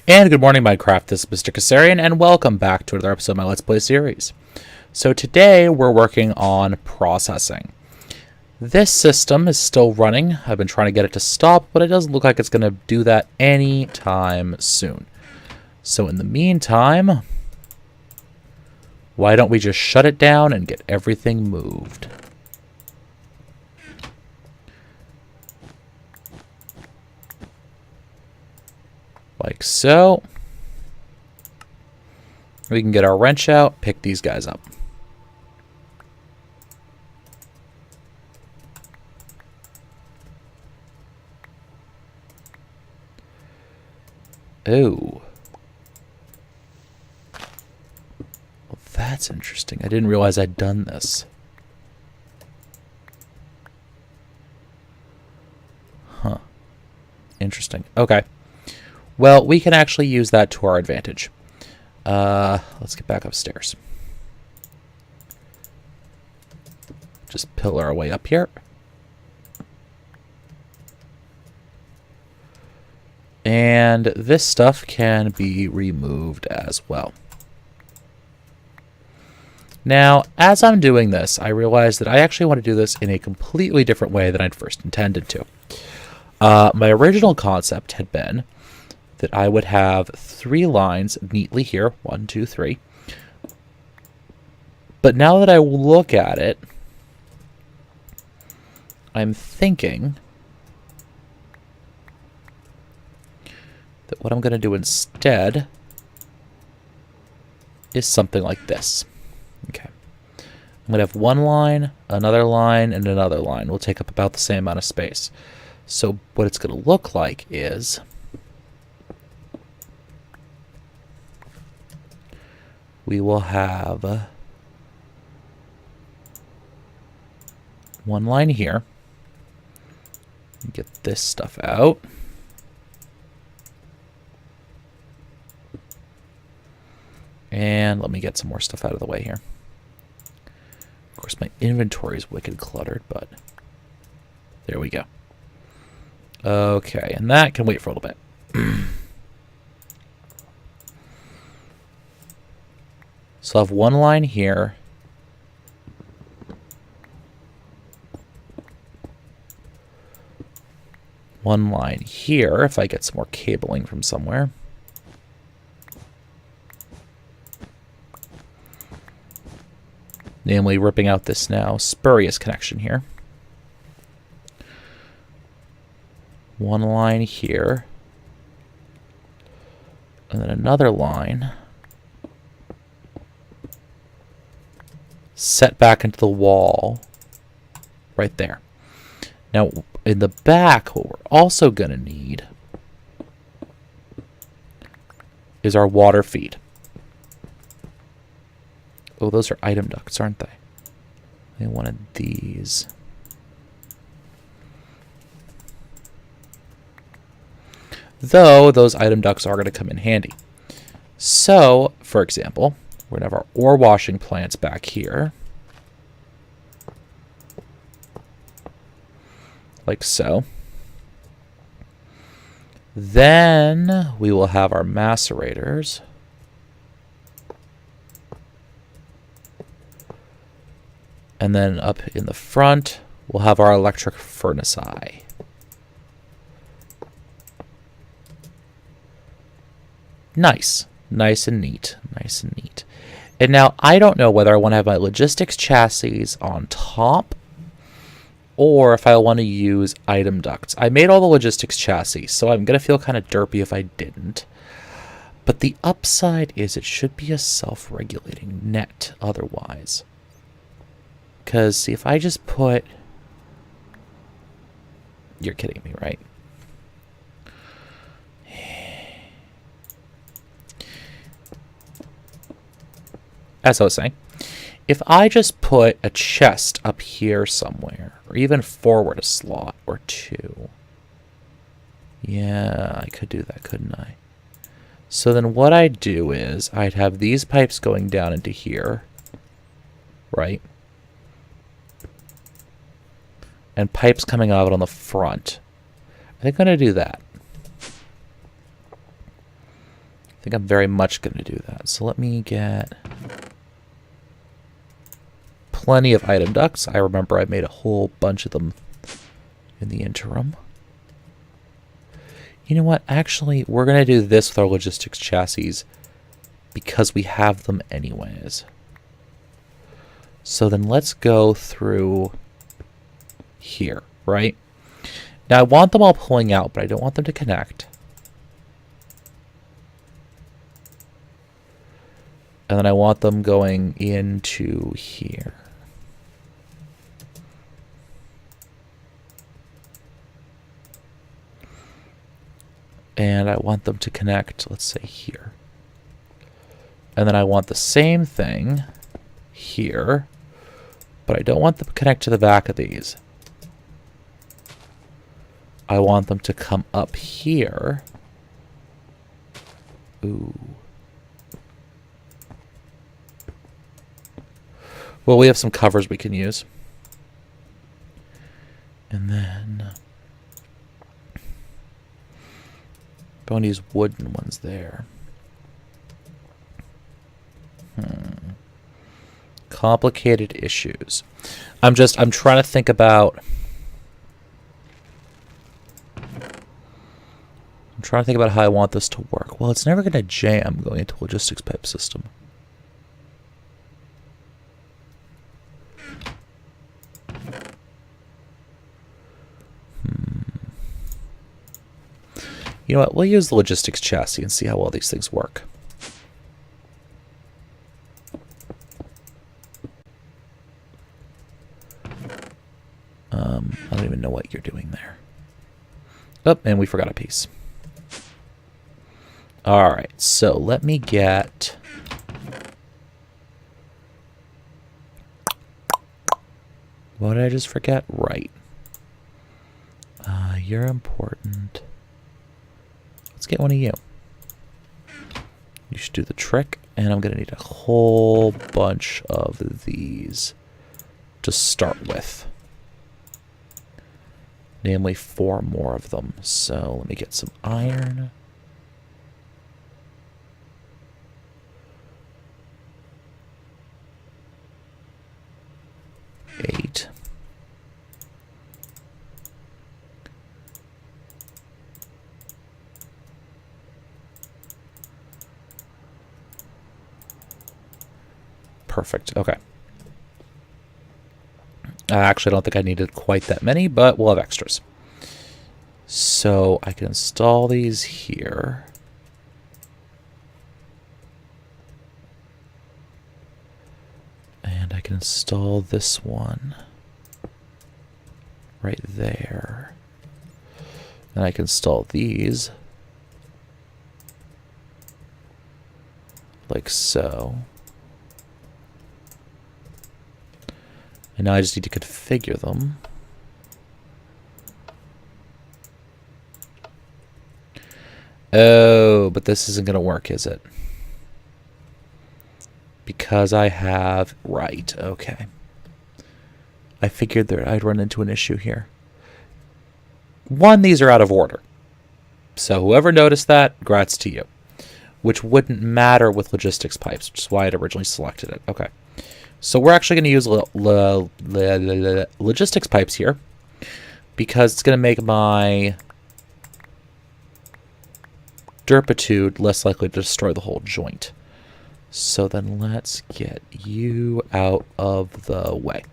And good morning, Minecraft. This is Mr. Kassarian, and welcome back to another episode of my Let's Play series. So today we're working on processing. This system is still running. I've been trying to get it to stop, but it doesn't look like it's going to do that anytime soon. So in the meantime, why don't we just shut it down and get everything moved? Like so. We can get our wrench out, pick these guys up. Oh. Well, that's interesting. I didn't realize I'd done this. Huh. Interesting. Okay. Well, we can actually use that to our advantage. Let's get back upstairs. Just pillar our way up here. And this stuff can be removed as well. Now, as I'm doing this, I realize that I actually want to do this in a completely different way than I'd first intended to. My original concept had been that I would have 3 lines neatly here. 1, 2, 3. But now that I look at it, I'm thinking that what I'm going to do instead is something like this. Okay. I'm going to have 1 line, another line, and another line. We'll take up about the same amount of space. So what it's going to look like is we will have 1 line here. Get this stuff out. And let me get some more stuff out of the way here. Of course, my inventory is wicked cluttered, but there we go. Okay, and that can wait for a little bit. So I'll have 1 line here. One line here, if I get some more cabling from somewhere. Namely, ripping out this now spurious connection here. 1 line here. And then another line set back into the wall right there. Now, in the back, what we're also going to need is our water feed. Oh, those are item ducts, aren't they? I wanted these. Though, those item ducts are going to come in handy. So, for example, we're going to have our ore washing plants back here. Like so. Then we will have our macerators. And then up in the front, we'll have our electric furnace eye. Nice. Nice and neat. Nice and neat. And now I don't know whether I want to have my logistics chassis on top or if I want to use item ducts. I made all the logistics chassis, so I'm going to feel kind of derpy if I didn't. But the upside is it should be a self-regulating net otherwise. Because, see, if I just put... You're kidding me, right? As I was saying, if I just put a chest up here somewhere, or even forward a slot or 2, yeah, I could do that, couldn't I? So then what I'd do is I'd have these pipes going down into here, right? And pipes coming out on the front. I think I'm going to do that. think I'm very much going to do that. So let me get plenty of item ducts. I remember I made a whole bunch of them in the interim. You know what? Actually, we're going to do this with our logistics chassis because we have them anyways. So then let's go through here, right? Now I want them all pulling out, but I don't want them to connect. And then I want them going into here. And I want them to connect, let's say, here. And then I want the same thing here, but I don't want them to connect to the back of these. I want them to come up here. Ooh. Well, we have some covers we can use. And then going to use wooden ones there. Complicated issues. I'm trying to think about how I want this to work. Well, it's never going to jam going into a logistics pipe system. You know what? We'll use the logistics chassis and see how well these things work. I don't even know what you're doing there. Oh, and we forgot a piece. All right, so let me get... What did I just forget? Right. You're important. Let's get one of you. You should do the trick, and I'm going to need a whole bunch of these to start with. Namely, 4 more of them. So let me get some iron. Eight. Perfect. Okay. I actually don't think I needed quite that many, but we'll have extras. So I can install these here. And I can install this one right there. And I can install these like so. And now I just need to configure them. Oh, but this isn't going to work, is it? Because I have... Right, okay. I figured that I'd run into an issue here. One, these are out of order. So whoever noticed that, grats to you. Which wouldn't matter with logistics pipes, which is why I'd originally selected it. Okay. So we're actually going to use logistics pipes here because it's going to make my derpitude less likely to destroy the whole joint. So then let's get you out of the way.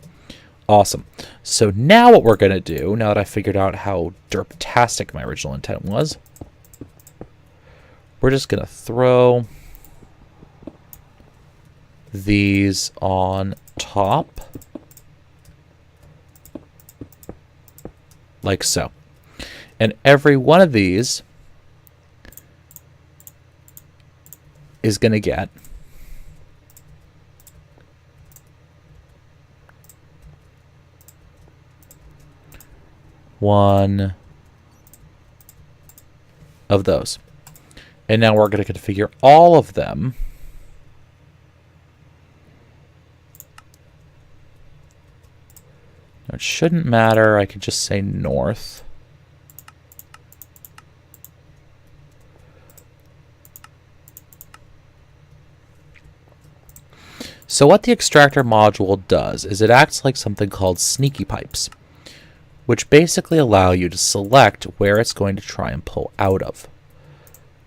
Awesome. So now what we're going to do, now that I figured out how derptastic my original intent was, we're just going to throw these on top like so. And every one of these is going to get one of those. And now we're going to configure all of them It shouldn't matter. I could just say north. So what the extractor module does is it acts like something called sneaky pipes, which basically allow you to select where it's going to try and pull out of.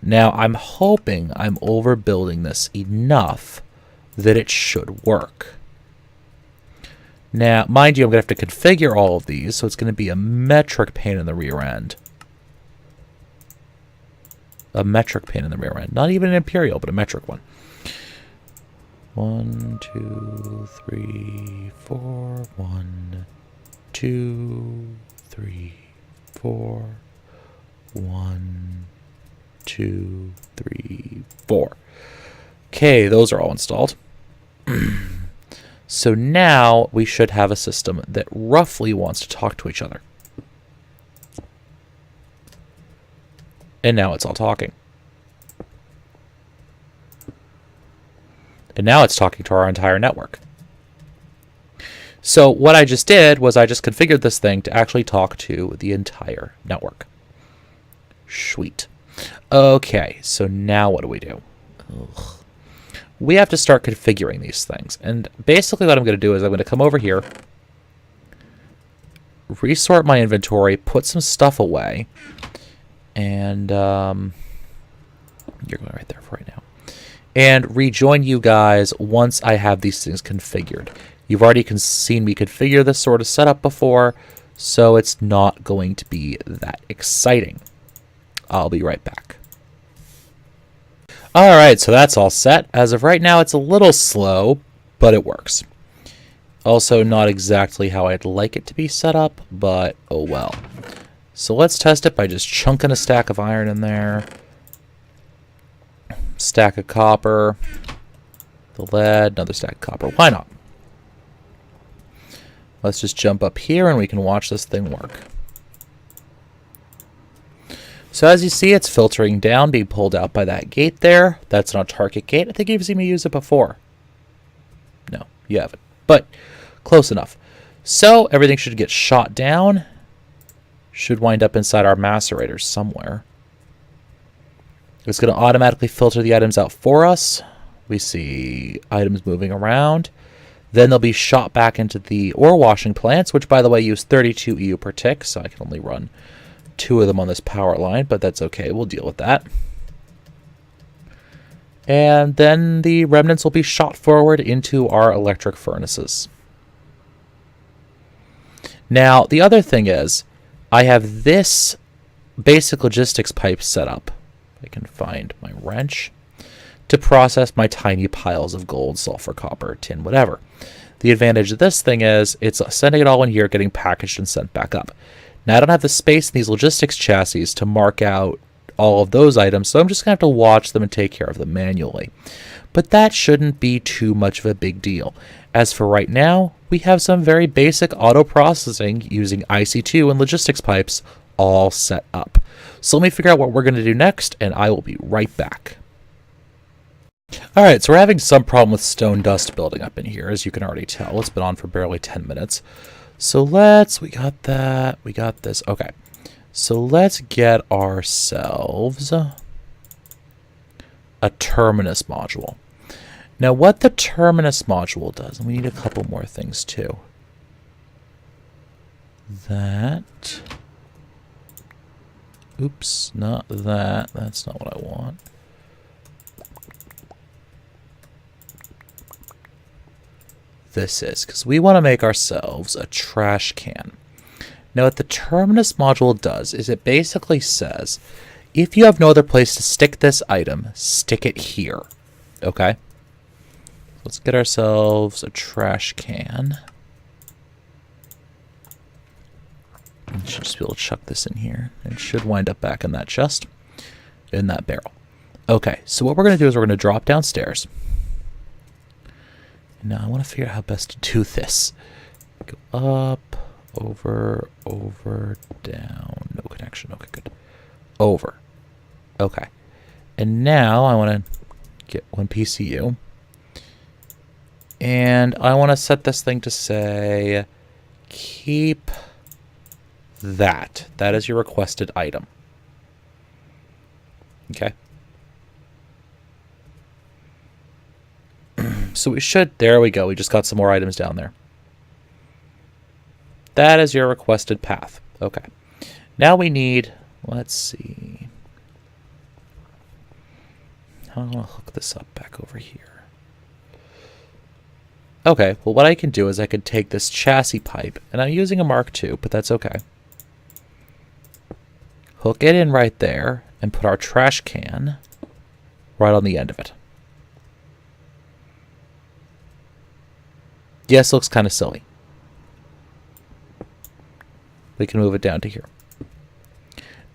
Now, I'm hoping I'm overbuilding this enough that it should work. Now, mind you, I'm going to have to configure all of these, so it's going to be a metric pain in the rear end. A metric pain in the rear end. Not even an imperial, but a metric one. 1, 2, 3, 4. 1, 2, 3, 4. 1, 2, 3, 4. Okay, those are all installed. So now we should have a system that roughly wants to talk to each other. And now it's all talking. And now it's talking to our entire network. So what I just did was I just configured this thing to actually talk to the entire network. Sweet. Okay, so now what do we do? Ugh. We have to start configuring these things. And basically what I'm going to do is I'm going to come over here, resort my inventory, put some stuff away, and you're going right there for right now. And rejoin you guys once I have these things configured. You've already seen me configure this sort of setup before, so it's not going to be that exciting. I'll be right back. Alright, so that's all set. As of right now, it's a little slow, but it works. Also, not exactly how I'd like it to be set up, but oh well. So let's test it by just chunking a stack of iron in there. Stack of copper. The lead, another stack of copper. Why not? Let's just jump up here and we can watch this thing work. So as you see, it's filtering down, being pulled out by that gate there. That's not a target gate. I think you've seen me use it before. No, you haven't. But close enough. So everything should get shot down. Should wind up inside our macerator somewhere. It's going to automatically filter the items out for us. We see items moving around. Then they'll be shot back into the ore washing plants, which, by the way, use 32 EU per tick, so I can only run 2 of them on this power line, but that's okay. We'll deal with that. And then the remnants will be shot forward into our electric furnaces. Now, the other thing is, I have this basic logistics pipe set up. I can find my wrench to process my tiny piles of gold, sulfur, copper, tin, whatever. The advantage of this thing is it's sending it all in here, getting packaged and sent back up. Now, I don't have the space in these logistics chassis to mark out all of those items, so I'm just going to have to watch them and take care of them manually. But that shouldn't be too much of a big deal. As for right now, we have some very basic auto processing using IC2 and logistics pipes all set up. So let me figure out what we're going to do next, and I will be right back. Alright, so we're having some problem with stone dust building up in here, as you can already tell. It's been on for barely 10 minutes. So we got that, we got this. Okay, so let's get ourselves a terminus module. Now what the terminus module does, and we need a couple more things too. That, oops, not that, that's not what I want. This is, because we want to make ourselves a trash can. Now what the terminus module does is it basically says, if you have no other place to stick this item, stick it here. Okay? Let's get ourselves a trash can. We should just be able to chuck this in here. It should wind up back in that chest, in that barrel. Okay, so what we're going to do is we're going to drop downstairs. Now I want to figure out how best to do this. Go up, over, down. No connection. Okay, good. Over. Okay. And now I want to get one PCU. And I want to set this thing to say, keep that. That is your requested item. Okay. So we should, there we go. We just got some more items down there. That is your requested path. Okay. Now we need, let's see. I want to hook this up back over here. Okay, well what I can do is I could take this chassis pipe, and I'm using a Mark II, but that's okay. Hook it in right there, and put our trash can right on the end of it. Yes, looks kind of silly. We can move it down to here.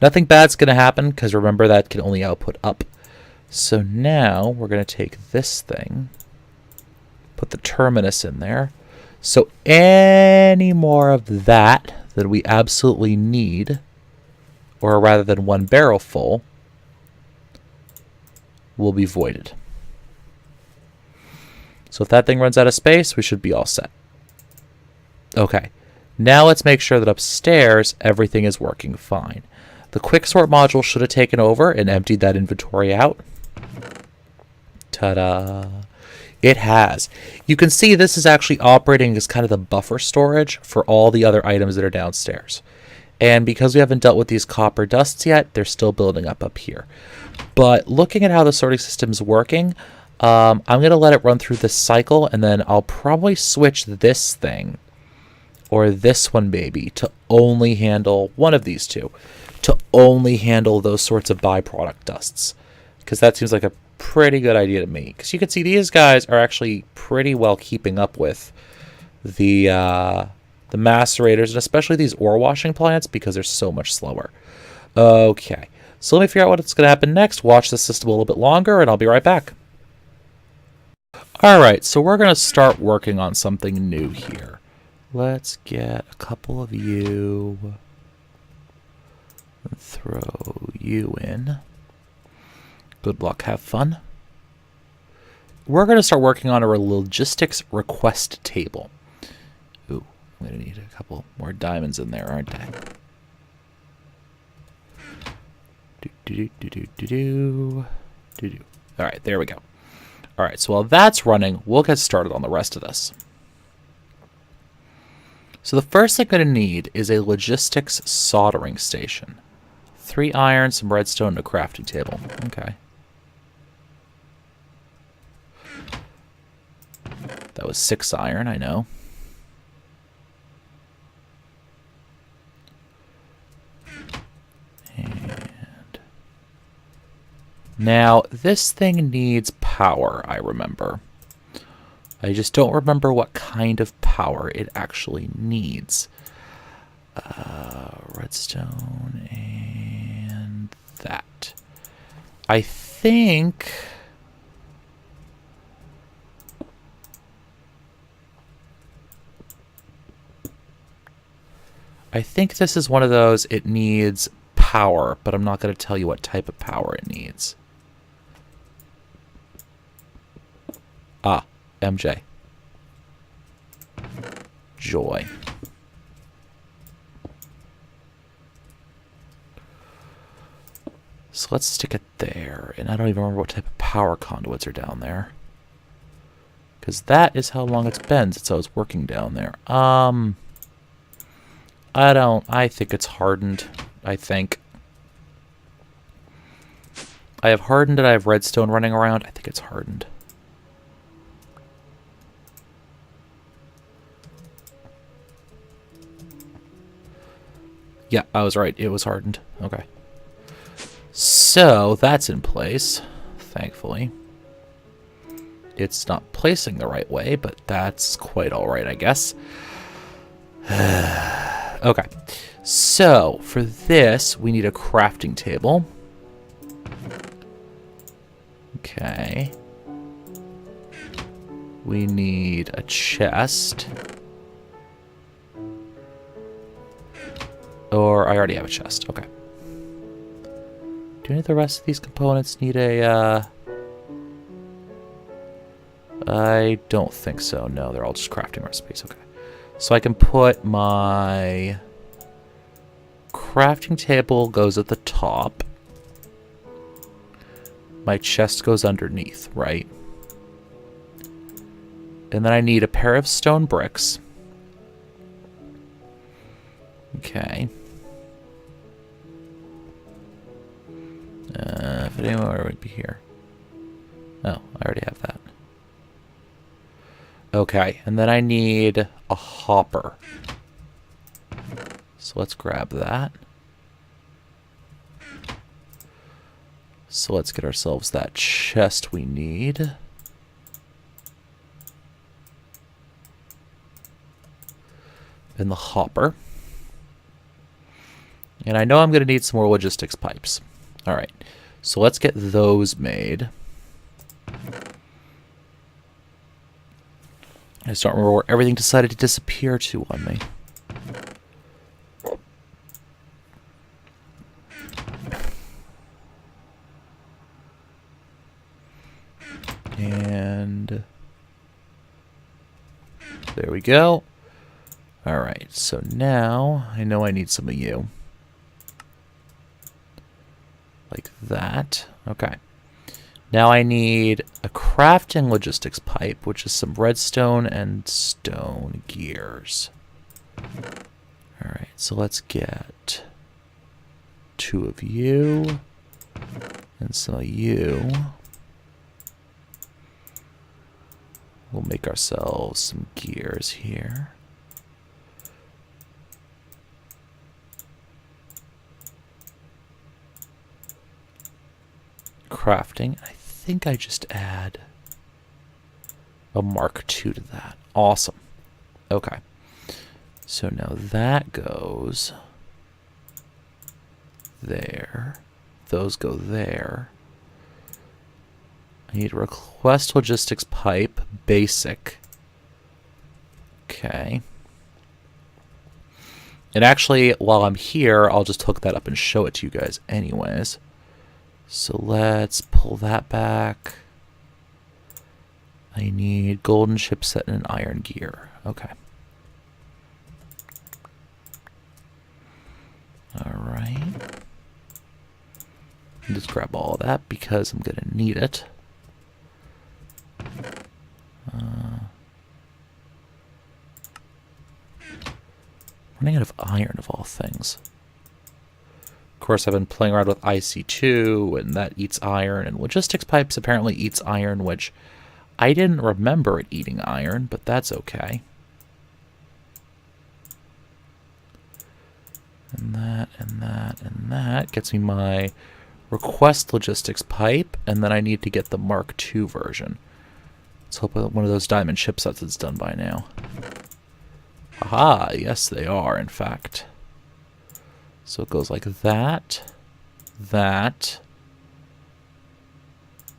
Nothing bad's going to happen, because remember that can only output up. So now we're going to take this thing, put the terminus in there. So any more of that we absolutely need, or rather than one barrel full, will be voided. So if that thing runs out of space, we should be all set. Okay, now let's make sure that upstairs everything is working fine. The quick sort module should have taken over and emptied that inventory out. Ta-da! It has. You can see this is actually operating as kind of the buffer storage for all the other items that are downstairs. And because we haven't dealt with these copper dusts yet, they're still building up here. But looking at how the sorting system is working, I'm going to let it run through this cycle, and then I'll probably switch this thing, or this one maybe, to only handle one of these two, to only handle those sorts of byproduct dusts. Because that seems like a pretty good idea to me. Because you can see these guys are actually pretty well keeping up with the macerators, and especially these ore washing plants, because they're so much slower. Okay, so let me figure out what's going to happen next, watch the system a little bit longer, and I'll be right back. Alright, so we're going to start working on something new here. Let's get a couple of you, and throw you in. Good luck, have fun. We're going to start working on a logistics request table. Ooh, I'm going to need a couple more diamonds in there, aren't I? Alright, there we go. Alright, so while that's running, we'll get started on the rest of this. So the first thing I'm going to need is a logistics soldering station. 3 iron, some redstone, and a crafting table. Okay. That was 6 iron, I know. And now this thing needs power, I remember. I just don't remember what kind of power it actually needs. Redstone and that. I think this is one of those, it needs power, but I'm not going to tell you what type of power it needs. Ah, MJ. Joy. So let's stick it there. And I don't even remember what type of power conduits are down there. Because that is how long it's been since I was working down there. I think it's hardened, I think. I have hardened and I have redstone running around. I think it's hardened. Yeah, I was right. It was hardened. Okay. So, that's in place, thankfully. It's not placing the right way, but that's quite alright, I guess. Okay. So, for this, we need a crafting table. Okay. We need a chest. Or, I already have a chest. Okay. Do any of the rest of these components need a, I don't think so. No, they're all just crafting recipes. Okay. So I can put my crafting table goes at the top. My chest goes underneath, right? And then I need a pair of stone bricks. Okay. If it anywhere would be here. Oh, I already have that. Okay, and then I need a hopper. So let's grab that. So let's get ourselves that chest we need. And the hopper. And I know I'm going to need some more logistics pipes. All right, so let's get those made. I just don't remember where everything decided to disappear to on me. And there we go. All right, so now I know I need some of you. Like that. Okay. Now I need a crafting logistics pipe, which is some redstone and stone gears. All right, so let's get 2 of you and some of you. We'll make ourselves some gears here. Crafting. I think I just add a Mark II to that. Awesome. Okay. So now that goes there. Those go there. I need a request logistics pipe, basic. Okay. And actually, while I'm here, I'll just hook that up and show it to you guys anyways. So let's pull that back. I need golden chipset and an iron gear. Okay. All right. Just grab all of that because I'm going to need it. Running out of iron of all things. Of course, I've been playing around with IC2, and that eats iron, and logistics pipes apparently eats iron, which I didn't remember it eating iron, but that's okay. And that, and that, and that gets me my request logistics pipe, and then I need to get the Mark II version. Let's hope one of those diamond chipsets is done by now. Aha, yes they are, in fact. So it goes like that, that.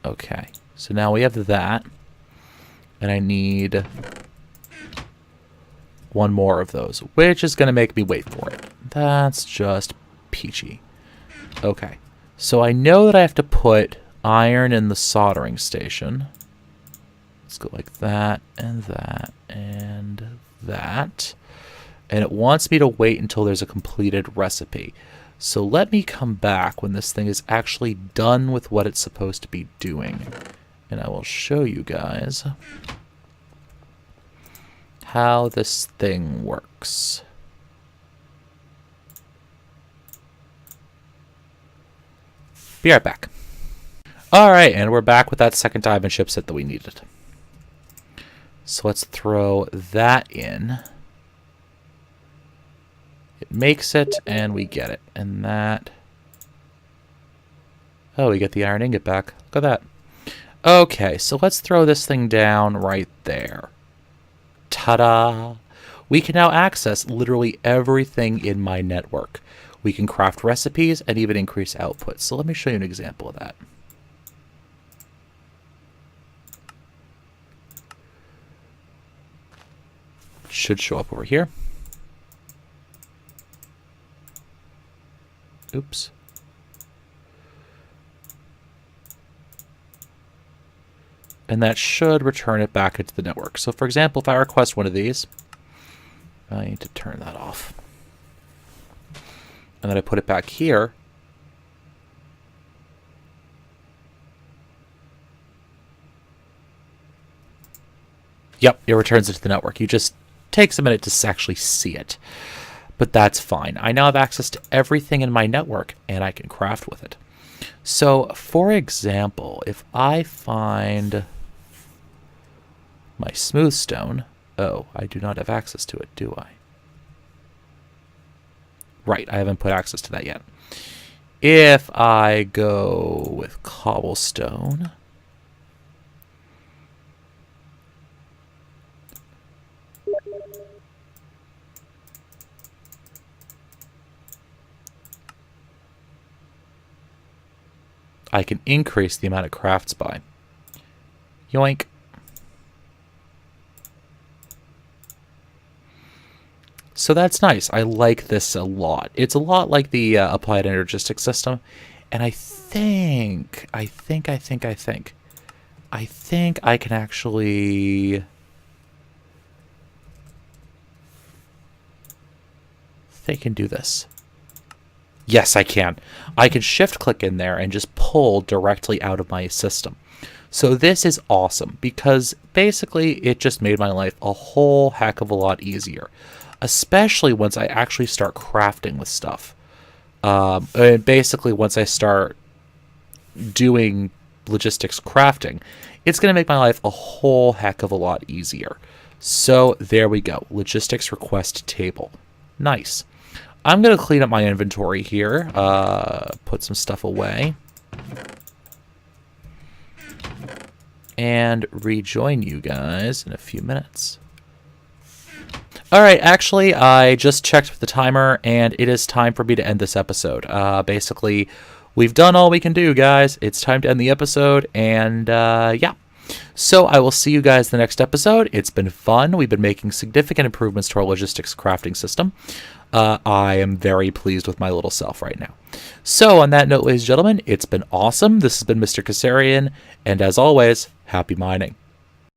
Okay, so now we have that. And I need 1 more of those, which is going to make me wait for it. That's just peachy. Okay, so I know that I have to put iron in the soldering station. Let's go like that, and that, and that. And it wants me to wait until there's a completed recipe. So let me come back when this thing is actually done with what it's supposed to be doing. And I will show you guys how this thing works. Be right back. All right, and we're back with that second diamond chipset that we needed. So let's throw that in. It makes it, and we get it. And that... Oh, we get the iron ingot back. Look at that. Okay, so let's throw this thing down right there. Ta-da! We can now access literally everything in my network. We can craft recipes and even increase output. So let me show you an example of that. It should show up over here. Oops. And that should return it back into the network. So for example, if I request one of these, I need to turn that off. And then I put it back here. Yep, it returns it to the network. You just takes a minute to actually see it. But that's fine. I now have access to everything in my network, and I can craft with it. So, for example, if I find my smooth stone, oh, I do not have access to it, do I? Right, I haven't put access to that yet. If I go with cobblestone, I can increase the amount of crafts by. Yoink. So that's nice. I like this a lot. It's a lot like the applied energistic system. And I think I can actually... They can do this. Yes, I can. I can shift click in there and just pull directly out of my system. So this is awesome because basically it just made my life a whole heck of a lot easier, especially once I actually start crafting with stuff. And basically once I start doing logistics crafting, it's going to make my life a whole heck of a lot easier. So there we go. Logistics request table. Nice. I'm going to clean up my inventory here, put some stuff away, and rejoin you guys in a few minutes. Alright, actually, I just checked the timer, and it is time for me to end this episode. Basically, we've done all we can do, guys. It's time to end the episode, and yeah. So I will see you guys in the next episode. It's been fun. We've been making significant improvements to our logistics crafting system. I am very pleased with my little self right now. So on that note, ladies and gentlemen, it's been awesome. This has been Mr. Kassarian, and as always, happy mining.